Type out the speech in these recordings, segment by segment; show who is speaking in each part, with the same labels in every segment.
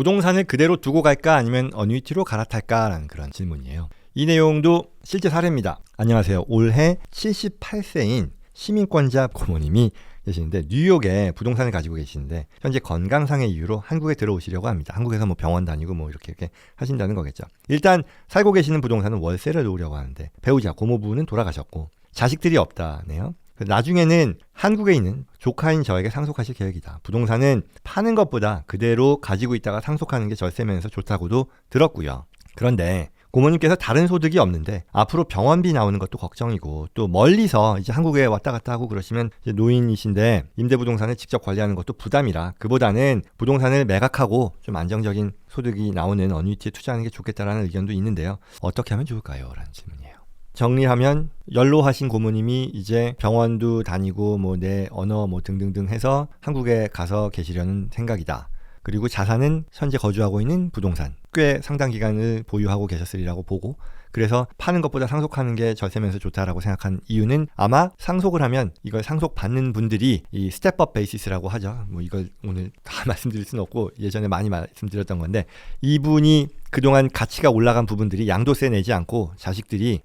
Speaker 1: 부동산을 그대로 두고 갈까 아니면 어뉴이티로 갈아탈까라는 그런 질문이에요. 이 내용도 실제 사례입니다. 안녕하세요. 올해 78세인 시민권자 고모님이 계시는데 뉴욕에 부동산을 가지고 계시는데 현재 건강상의 이유로 한국에 들어오시려고 합니다. 한국에서 뭐 병원 다니고 뭐 이렇게 하신다는 거겠죠. 일단 살고 계시는 부동산은 월세를 놓으려고 하는데 배우자 고모부는 돌아가셨고 자식들이 없다네요. 나중에는 한국에 있는 조카인 저에게 상속하실 계획이다. 부동산은 파는 것보다 그대로 가지고 있다가 상속하는 게 절세면에서 좋다고도 들었고요. 그런데 고모님께서 다른 소득이 없는데 앞으로 병원비 나오는 것도 걱정이고 또 멀리서 이제 한국에 왔다 갔다 하고 그러시면 이제 노인이신데 임대부동산을 직접 관리하는 것도 부담이라 그보다는 부동산을 매각하고 좀 안정적인 소득이 나오는 어뉴이티에 투자하는 게 좋겠다라는 의견도 있는데요. 어떻게 하면 좋을까요? 라는 질문이에요. 정리하면 연로하신 고모님이 이제 병원도 다니고 뭐 내 언어 뭐 등등등 해서 한국에 가서 계시려는 생각이다. 그리고 자산은 현재 거주하고 있는 부동산 꽤 상당 기간을 보유하고 계셨으리라고 보고 그래서 파는 것보다 상속하는 게 절세면서 좋다라고 생각한 이유는 아마 상속을 하면 이걸 상속받는 분들이 이 스텝업 베이시스라고 하죠. 뭐 이걸 오늘 다 말씀드릴 수는 없고 예전에 많이 말씀드렸던 건데 이분이 그동안 가치가 올라간 부분들이 양도세 내지 않고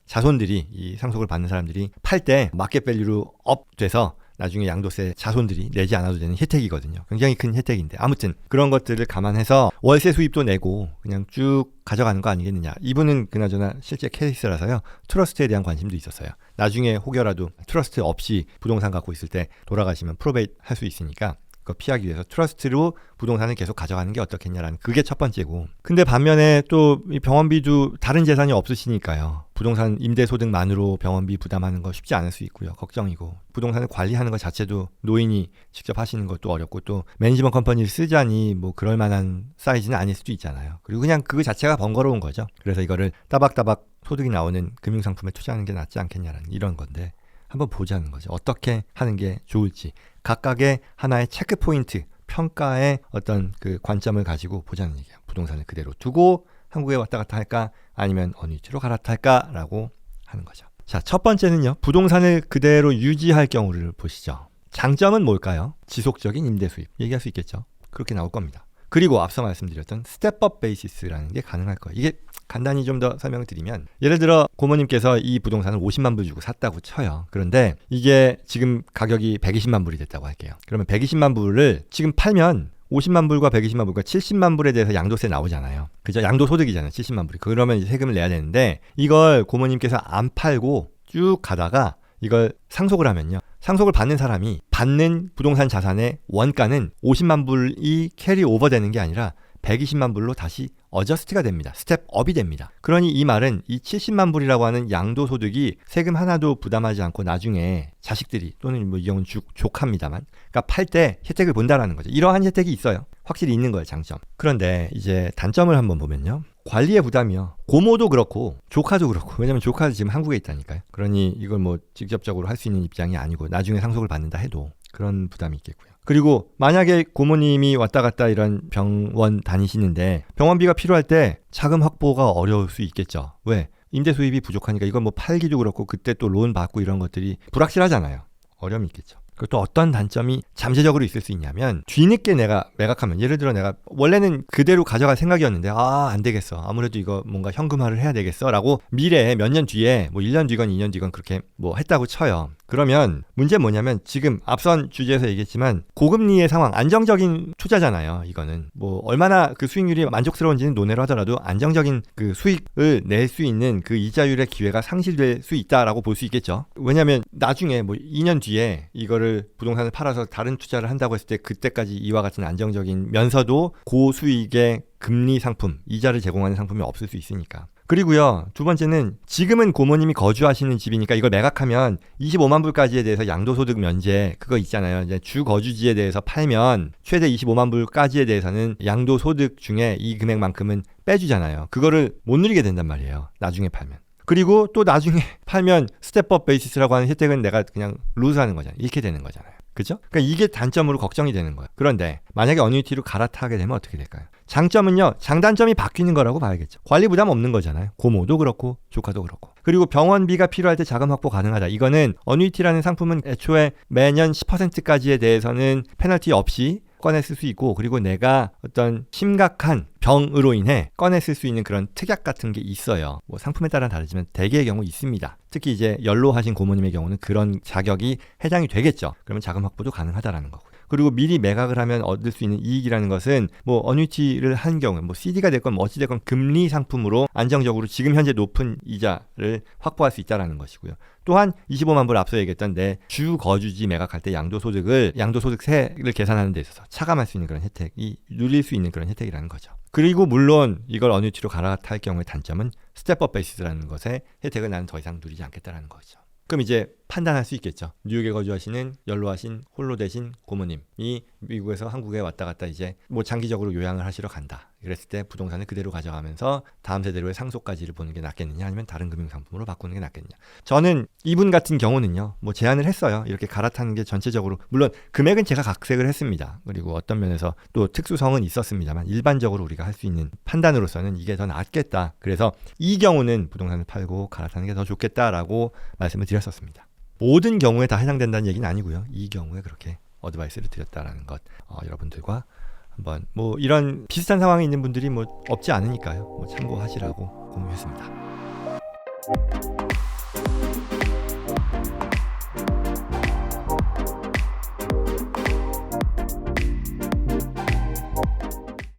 Speaker 1: 자손들이 이 상속을 받는 사람들이 팔 때 마켓 밸류로 업 돼서 나중에 양도세 자손들이 내지 않아도 되는 혜택이거든요. 굉장히 큰 혜택인데 아무튼 그런 것들을 감안해서 월세 수입도 내고 그냥 쭉 가져가는 거 아니겠느냐. 이분은 그나저나 실제 케이스라서요. 트러스트에 대한 관심도 있었어요. 나중에 혹여라도 트러스트 없이 부동산 갖고 있을 때 돌아가시면 프로베이트 할 수 있으니까 그거 피하기 위해서 트러스트로 부동산을 계속 가져가는 게 어떻겠냐라는 그게 첫 번째고 근데 반면에 또 이 병원비도 다른 재산이 없으시니까요. 부동산 임대소득만으로 병원비 부담하는 거 쉽지 않을 수 있고요. 걱정이고 부동산을 관리하는 것 자체도 노인이 직접 하시는 것도 어렵고 또 매니지먼트 컴퍼니를 쓰자니 뭐 그럴 만한 사이즈는 아닐 수도 있잖아요. 그리고 그냥 그거 자체가 번거로운 거죠. 그래서 이거를 따박따박 소득이 나오는 금융상품에 투자하는 게 낫지 않겠냐라는 이런 건데 한번 보자는 거죠. 어떻게 하는 게 좋을지 각각의 하나의 체크 포인트 평가의 어떤 그 관점을 가지고 보자는 얘기예요. 부동산을 그대로 두고 한국에 왔다 갔다 할까 아니면 어느지로 갈아탈까라고 하는 거죠. 자, 첫 번째는요. 부동산을 그대로 유지할 경우를 보시죠. 장점은 뭘까요? 지속적인 임대 수입 얘기할 수 있겠죠. 그렇게 나올 겁니다. 그리고 앞서 말씀드렸던 스텝업 베이시스라는 게 가능할 거예요. 이게 간단히 좀 더 설명을 드리면 예를 들어 고모님께서 이 부동산을 50만 불 주고 샀다고 쳐요. 그런데 이게 지금 가격이 120만 불이 됐다고 할게요. 그러면 120만 불을 지금 팔면 50만 불과 120만 불과 70만 불에 대해서 양도세 나오잖아요. 그죠? 양도소득이잖아요. 70만 불이. 그러면 이제 세금을 내야 되는데 이걸 고모님께서 안 팔고 쭉 가다가 이걸 상속을 하면요. 상속을 받는 사람이 받는 부동산 자산의 원가는 50만 불이 캐리 오버 되는 게 아니라 120만 불로 다시 어저스트가 됩니다. 스텝업이 됩니다. 그러니 이 말은 이 70만 불이라고 하는 양도소득이 세금 하나도 부담하지 않고 나중에 자식들이 또는 뭐 이 경우는 조카입니다만 그러니까 팔 때 혜택을 본다라는 거죠. 이러한 혜택이 있어요. 확실히 있는 거예요. 장점. 그런데 이제 단점을 한번 보면요. 관리의 부담이요. 고모도 그렇고 조카도 그렇고 왜냐면 조카도 지금 한국에 있다니까요. 그러니 이걸 뭐 직접적으로 할 수 있는 입장이 아니고 나중에 상속을 받는다 해도 그런 부담이 있겠고요. 그리고 만약에 고모님이 왔다 갔다 이런 병원 다니시는데 병원비가 필요할 때 자금 확보가 어려울 수 있겠죠. 왜? 임대 수입이 부족하니까 이걸 뭐 팔기도 그렇고 그때 또 론 받고 이런 것들이 불확실하잖아요. 어려움이 있겠죠. 그리고 또 어떤 단점이 잠재적으로 있을 수 있냐면 뒤늦게 내가 매각하면 예를 들어 내가 원래는 그대로 가져갈 생각이었는데 안 되겠어. 아무래도 이거 뭔가 현금화를 해야 되겠어 라고 미래에 몇 년 뒤에 뭐 1년 뒤건 2년 뒤건 그렇게 뭐 했다고 쳐요. 그러면 문제는 뭐냐면 지금 앞선 주제에서 얘기했지만 고금리의 상황 안정적인 투자잖아요. 이거는 뭐 얼마나 그 수익률이 만족스러운지는 논외로 하더라도 안정적인 그 수익을 낼 수 있는 그 이자율의 기회가 상실될 수 있다라고 볼 수 있겠죠. 왜냐하면 나중에 뭐 2년 뒤에 이거를 부동산을 팔아서 다른 투자를 한다고 했을 때 그때까지 이와 같은 안정적이면서도 고수익의 금리 상품, 이자를 제공하는 상품이 없을 수 있으니까. 그리고요. 두 번째는 지금은 고모님이 거주하시는 집이니까 이걸 매각하면 25만 불까지에 대해서 양도소득 면제 그거 있잖아요. 이제 주 거주지에 대해서 팔면 최대 25만 불까지에 대해서는 양도소득 중에 이 금액만큼은 빼주잖아요. 그거를 못 누리게 된단 말이에요. 나중에 팔면. 그리고 또 나중에 팔면 스텝업 베이시스라고 하는 혜택은 내가 그냥 루즈하는 거잖아요. 잃게 되는 거잖아요. 그죠? 그러니까 이게 단점으로 걱정이 되는 거예요. 그런데 만약에 어뉴이티로 갈아타게 되면 어떻게 될까요? 장점은요. 장단점이 바뀌는 거라고 봐야겠죠. 관리 부담 없는 거잖아요. 고모도 그렇고 조카도 그렇고. 그리고 병원비가 필요할 때 자금 확보 가능하다. 이거는 어뉴이티라는 상품은 애초에 매년 10%까지에 대해서는 페널티 없이 꺼내 쓸 수 있고, 그리고 내가 어떤 심각한 병으로 인해 꺼내 쓸 수 있는 그런 특약 같은 게 있어요. 뭐 상품에 따라 다르지만 대개의 경우 있습니다. 특히 이제 연로하신 고모님의 경우는 그런 자격이 해당이 되겠죠. 그러면 자금 확보도 가능하다라는 거고요. 그리고 미리 매각을 하면 얻을 수 있는 이익이라는 것은 뭐 어뉴이티를 한 경우에 뭐 CD가 됐건 뭐 어찌 됐건 금리 상품으로 안정적으로 지금 현재 높은 이자를 확보할 수 있다라는 것이고요. 또한 25만 불 앞서 얘기했던 내 주 거주지 매각할 때 양도소득세를 계산하는 데 있어서 차감할 수 있는 그런 혜택이 누릴 수 있는 그런 혜택이라는 거죠. 그리고 물론 이걸 어뉴이티로 갈아탈 경우의 단점은 스텝업 베이시스라는 것의 혜택을 나는 더 이상 누리지 않겠다라는 거죠. 그럼 이제 판단할 수 있겠죠. 뉴욕에 거주하시는 연로하신 홀로 되신 고모님이 미국에서 한국에 왔다 갔다 이제 뭐 장기적으로 요양을 하시러 간다. 그랬을 때 부동산을 그대로 가져가면서 다음 세대로의 상속까지를 보는 게 낫겠느냐, 아니면 다른 금융상품으로 바꾸는 게 낫겠느냐. 저는 이분 같은 경우는요, 뭐 제안을 했어요. 이렇게 갈아타는 게 전체적으로, 물론 금액은 제가 각색을 했습니다. 그리고 어떤 면에서 또 특수성은 있었습니다만 일반적으로 우리가 할 수 있는 판단으로서는 이게 더 낫겠다. 그래서 이 경우는 부동산을 팔고 갈아타는 게 더 좋겠다라고 말씀을 드렸었습니다. 모든 경우에 다 해당된다는 얘기는 아니고요. 이 경우에 그렇게 어드바이스를 드렸다라는 것, 여러분들과 한번 뭐 이런 비슷한 상황에 있는 분들이 뭐 없지 않으니까요. 뭐 참고하시라고 공유했습니다.